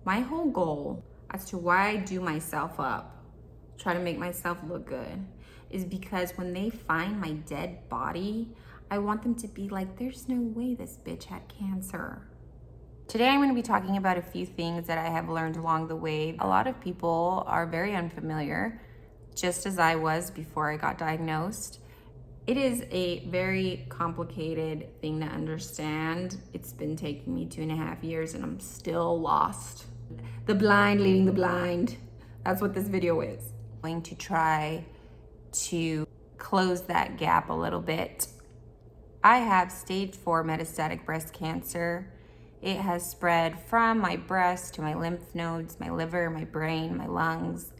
My whole goal as to why I do myself up, try to make myself look good, is because when they find my dead body, I want them to be like, there's no way this bitch had cancer. Today I'm going to be talking about a few things that I have learned along the way. A lot of people are very unfamiliar, just as I was before I got diagnosed. It is a very complicated thing to understand. It's been taking me 2.5 years and I'm still lost. The blind leading the blind. That's what this video is. I'm going to try to close that gap a little bit. I have stage 4 metastatic breast cancer. It has spread from my breast to my lymph nodes, my liver, my brain, my lungs.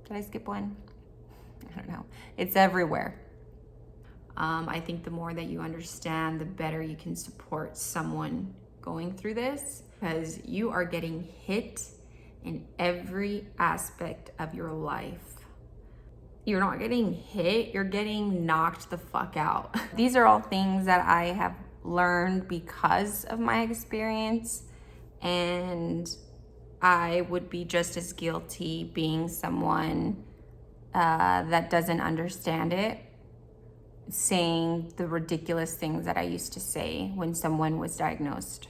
Did I skip one? I don't know. It's everywhere. I think the more that you understand, the better you can support someone going through this, because you are getting hit in every aspect of your life. You're not getting hit, you're getting knocked the fuck out. These are all things that I have learned because of my experience, and I would be just as guilty being someone that doesn't understand it, saying the ridiculous things that I used to say when someone was diagnosed.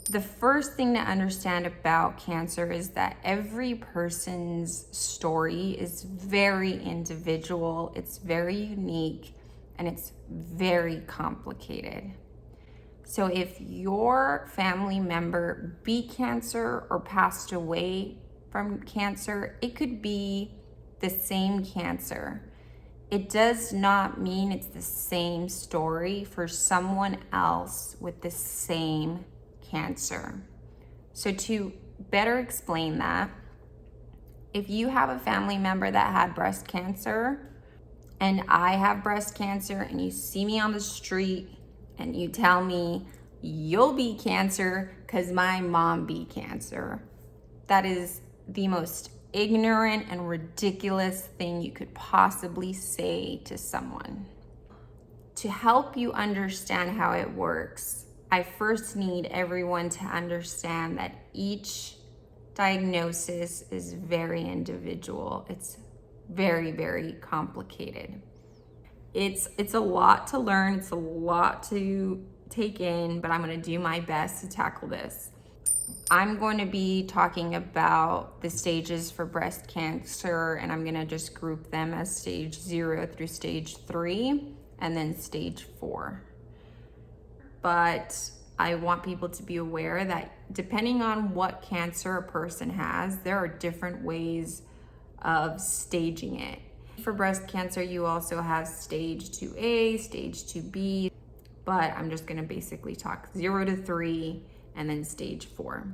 The first thing to understand about cancer is that every person's story is very individual, it's very unique, and it's very complicated. So if your family member beat cancer or passed away from cancer, it could be the same cancer. It does not mean it's the same story for someone else with the same cancer. So to better explain that, if you have a family member that had breast cancer and I have breast cancer and you see me on the street and you tell me you'll beat cancer because my mom beat cancer, that is the most ignorant and ridiculous thing you could possibly say to someone. To help you understand how it works, I first need everyone to understand that each diagnosis is very individual. It's very, very complicated. It's a lot to learn, it's a lot to take in, but I'm gonna do my best to tackle this. I'm going to be talking about the stages for breast cancer, and I'm gonna just group them as stage 0 through stage 3, and then stage 4. But I want people to be aware that depending on what cancer a person has, there are different ways of staging it. For breast cancer, you also have stage 2A, stage 2B, but I'm just gonna basically talk 0 to 3, and then stage 4.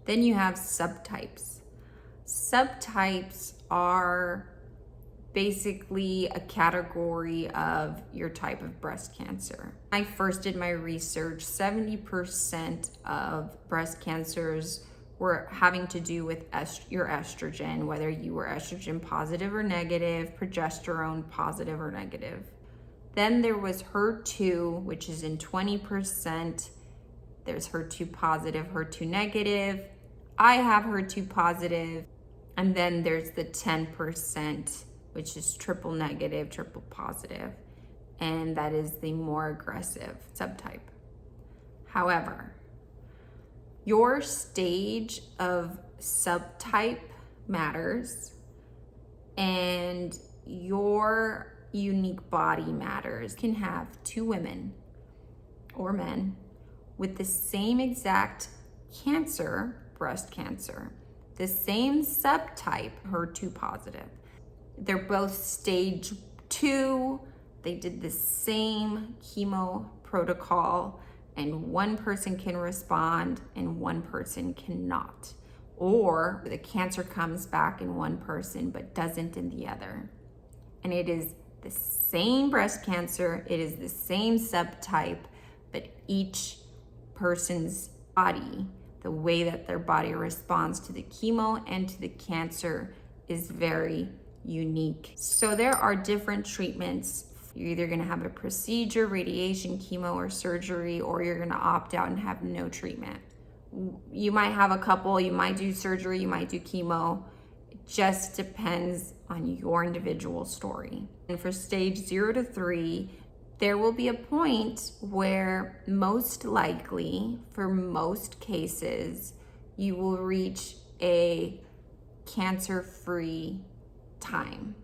Then you have subtypes. Subtypes are basically a category of your type of breast cancer. I first did my research, 70% of breast cancers were having to do with your estrogen, whether you were estrogen positive or negative, progesterone positive or negative. Then there was HER2, which is in 20%. There's HER2 positive, HER2 negative. I have HER2 positive. And then there's the 10%, which is triple negative, triple positive. And that is the more aggressive subtype. However, your stage of subtype matters, and your unique body matters. You can have 2 women or men with the same exact cancer, breast cancer, the same subtype, HER2 positive. They're both stage 2. They did the same chemo protocol, and one person can respond and one person cannot. Or the cancer comes back in one person but doesn't in the other. And it is the same breast cancer, it is the same subtype, but each person's body, the way that their body responds to the chemo and to the cancer is very unique. So there are different treatments. You're either gonna have a procedure, radiation, chemo, or surgery, or you're gonna opt out and have no treatment. You might have a couple, you might do surgery, you might do chemo. It just depends on your individual story. And for stage 0 to 3, there will be a point where most likely, for most cases, you will reach a cancer-free time.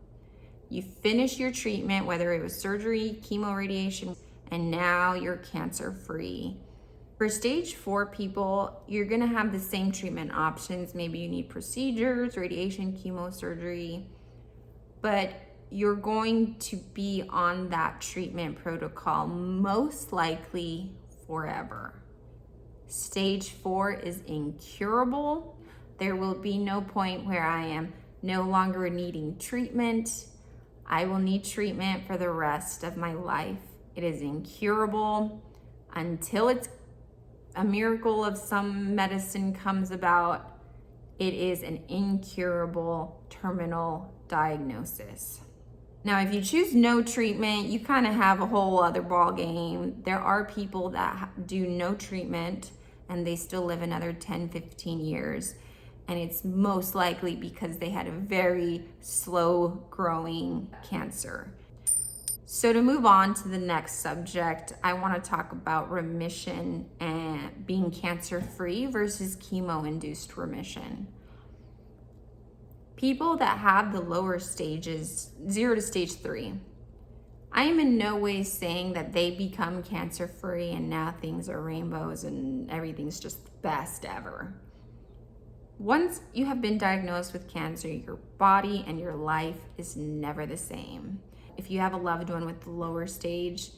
You finish your treatment, whether it was surgery, chemo, radiation, and now you're cancer-free. For stage 4 people, you're gonna have the same treatment options. Maybe you need procedures, radiation, chemo, surgery, but you're going to be on that treatment protocol most likely forever. Stage 4 is incurable. There will be no point where I am no longer needing treatment. I will need treatment for the rest of my life. It is incurable until it's a miracle of some medicine comes about. It is an incurable terminal diagnosis. Now, if you choose no treatment, you kind of have a whole other ball game. There are people that do no treatment and they still live another 10, 15 years. And it's most likely because they had a very slow growing cancer. So to move on to the next subject, I want to talk about remission and being cancer-free versus chemo-induced remission. People that have the lower stages, 0 to stage 3, I am in no way saying that they become cancer-free and now things are rainbows and everything's just best ever. Once you have been diagnosed with cancer, your body and your life is never the same. If you have a loved one with the lower stage,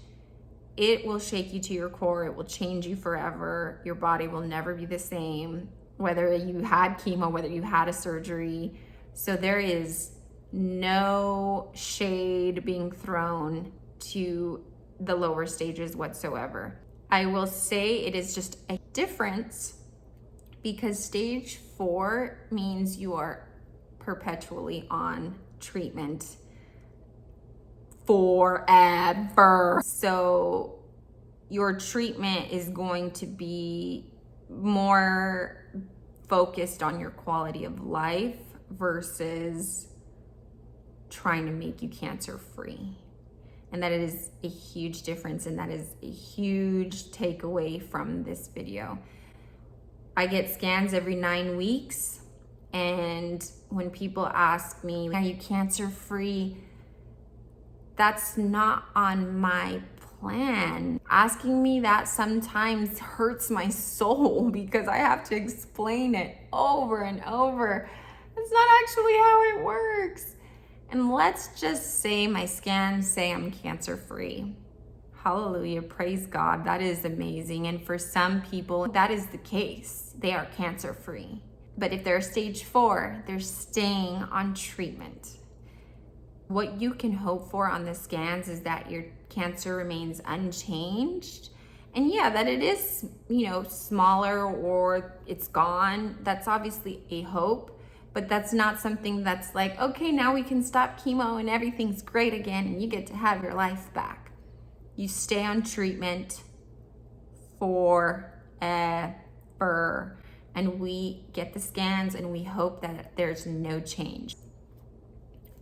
it will shake you to your core. It will change you forever. Your body will never be the same, whether you had chemo, whether you had a surgery. So there is no shade being thrown to the lower stages whatsoever. I will say it is just a difference because stage 4 means you are perpetually on treatment forever. So your treatment is going to be more focused on your quality of life versus trying to make you cancer free. And that is a huge difference, and that is a huge takeaway from this video. I get scans every 9 weeks, and when people ask me, are you cancer free? That's not on my plan. Asking me that sometimes hurts my soul because I have to explain it over and over. It's not actually how it works. And let's just say my scans say I'm cancer free. Hallelujah, praise God, that is amazing. And for some people, that is the case. They are cancer free. But if they're stage 4, they're staying on treatment. What you can hope for on the scans is that your cancer remains unchanged. And yeah, that it is, smaller or it's gone. That's obviously a hope, but that's not something that's like, okay, now we can stop chemo and everything's great again and you get to have your life back. You stay on treatment forever. And we get the scans and we hope that there's no change.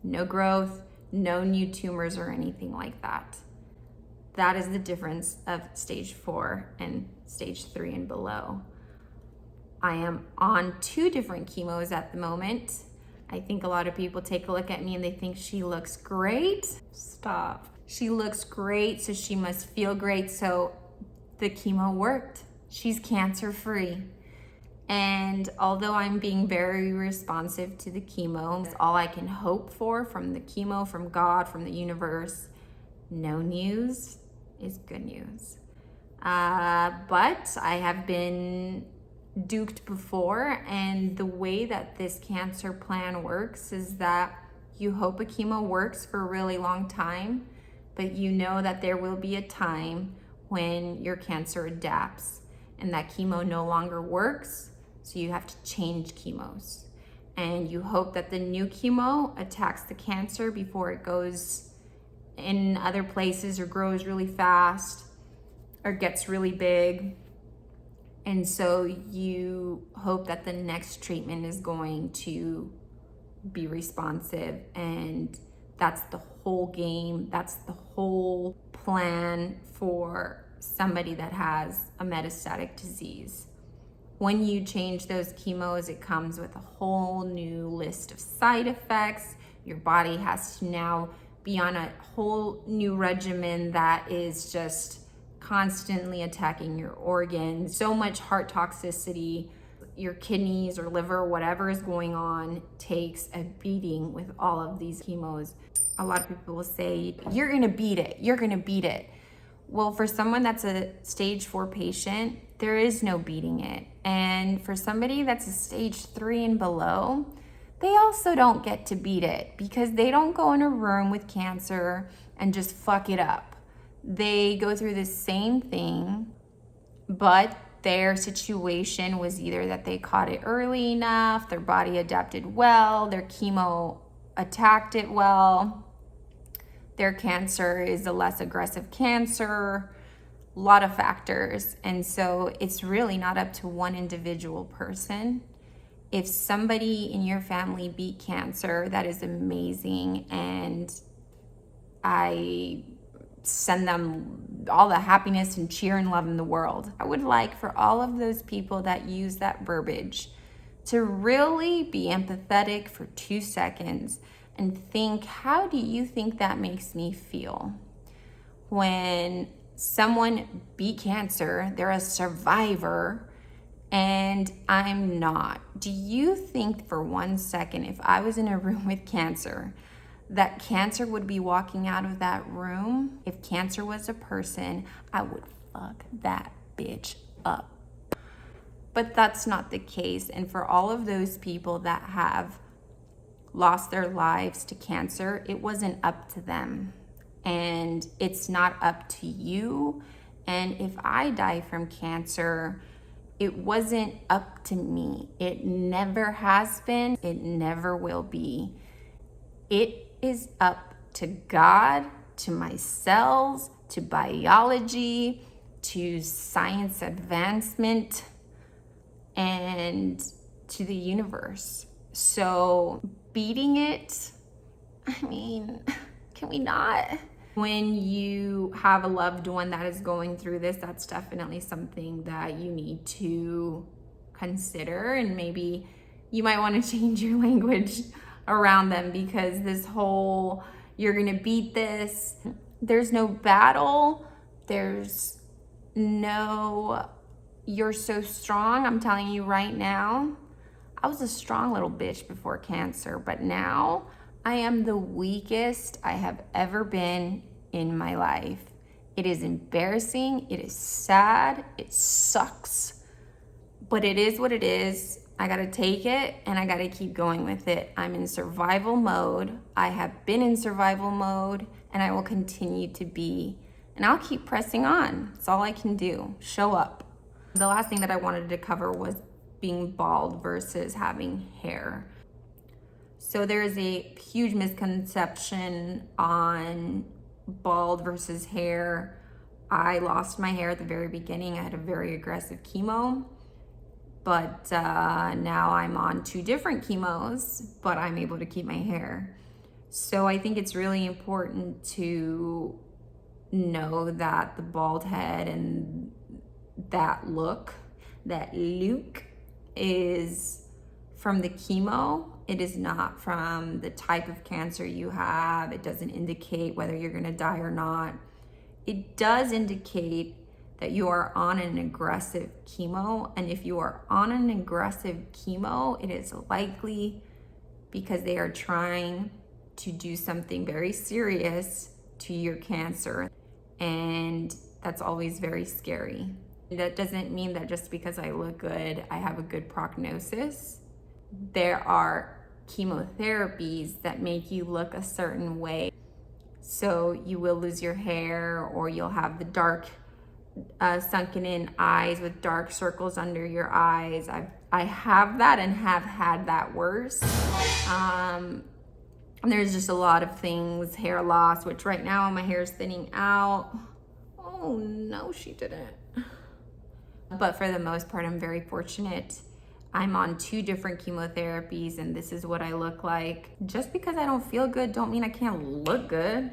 No growth, no new tumors or anything like that. That is the difference of stage 4 and stage 3 and below. I am on 2 different chemos at the moment. I think a lot of people take a look at me and they think she looks great. Stop. She looks great, so she must feel great. So the chemo worked. She's cancer free. And although I'm being very responsive to the chemo, it's all I can hope for from the chemo, from God, from the universe. No news is good news. But I have been duped before, and the way that this cancer plan works is that you hope a chemo works for a really long time, but you know that there will be a time when your cancer adapts and that chemo no longer works. So you have to change chemos, and you hope that the new chemo attacks the cancer before it goes in other places or grows really fast or gets really big. And so you hope that the next treatment is going to be responsive, and that's the whole game. That's the whole plan for somebody that has a metastatic disease. When you change those chemos, it comes with a whole new list of side effects. Your body has to now be on a whole new regimen that is just constantly attacking your organs. So much heart toxicity, your kidneys or liver, whatever is going on, takes a beating with all of these chemos. A lot of people will say, you're gonna beat it, you're gonna beat it. Well, for someone that's a stage 4 patient, there is no beating it. And for somebody that's a stage 3 and below, they also don't get to beat it, because they don't go in a room with cancer and just fuck it up. They go through the same thing, but their situation was either that they caught it early enough, their body adapted well, their chemo attacked it well, their cancer is a less aggressive cancer, a lot of factors. And so it's really not up to one individual person. If somebody in your family beat cancer, that is amazing, and I send them all the happiness and cheer and love in the world. I would like for all of those people that use that verbiage to really be empathetic for 2 seconds and think, how do you think that makes me feel? When someone beat cancer, they're a survivor, and I'm not. Do you think for 1 second, if I was in a room with cancer, that cancer would be walking out of that room? If cancer was a person, I would fuck that bitch up. But that's not the case. And for all of those people that have lost their lives to cancer, it wasn't up to them. And it's not up to you. And if I die from cancer, it wasn't up to me. It never has been. It never will be. It is up to God, to my cells, to biology, to science advancement, and to the universe. So beating it, I mean, can we not? When you have a loved one that is going through this, that's definitely something that you need to consider, and maybe you might want to change your language around them, because this whole, you're gonna beat this, there's no battle, there's no, you're so strong. I'm telling you right now, I was a strong little bitch before cancer, but now I am the weakest I have ever been in my life. It is embarrassing, it is sad, it sucks, but it is what it is. I gotta take it and I gotta keep going with it. I'm in survival mode. I have been in survival mode, and I will continue to be. And I'll keep pressing on. It's all I can do. Show up. The last thing that I wanted to cover was being bald versus having hair. So there is a huge misconception on bald versus hair. I lost my hair at the very beginning. I had a very aggressive chemo. But now I'm on 2 different chemos, but I'm able to keep my hair. So I think it's really important to know that the bald head and that look is from the chemo. It is not from the type of cancer you have. It doesn't indicate whether you're gonna die or not. It does indicate that you are on an aggressive chemo. And if you are on an aggressive chemo, it is likely because they are trying to do something very serious to your cancer. And that's always very scary. That doesn't mean that just because I look good, I have a good prognosis. There are chemotherapies that make you look a certain way. So you will lose your hair, or you'll have the dark sunken in eyes with dark circles under your eyes. I have that and have had that worse. And there's just a lot of things, hair loss, which right now my hair is thinning out. Oh no, she didn't. But for the most part, I'm very fortunate. I'm on 2 different chemotherapies and this is what I look like. Just because I don't feel good don't mean I can't look good.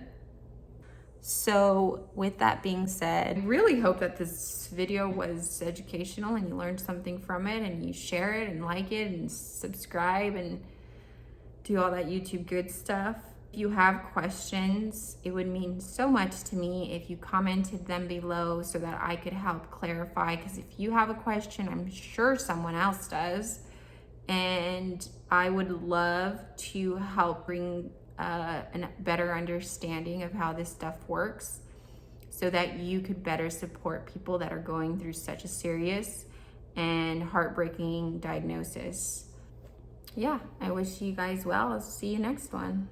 So with that being said, I really hope that this video was educational and you learned something from it, and you share it and like it and subscribe and do all that YouTube good stuff. If you have questions, it would mean so much to me if you commented them below so that I could help clarify, because if you have a question, I'm sure someone else does. And I would love to help bring a better understanding of how this stuff works so that you could better support people that are going through such a serious and heartbreaking diagnosis. Yeah, I wish you guys well. I'll see you next one.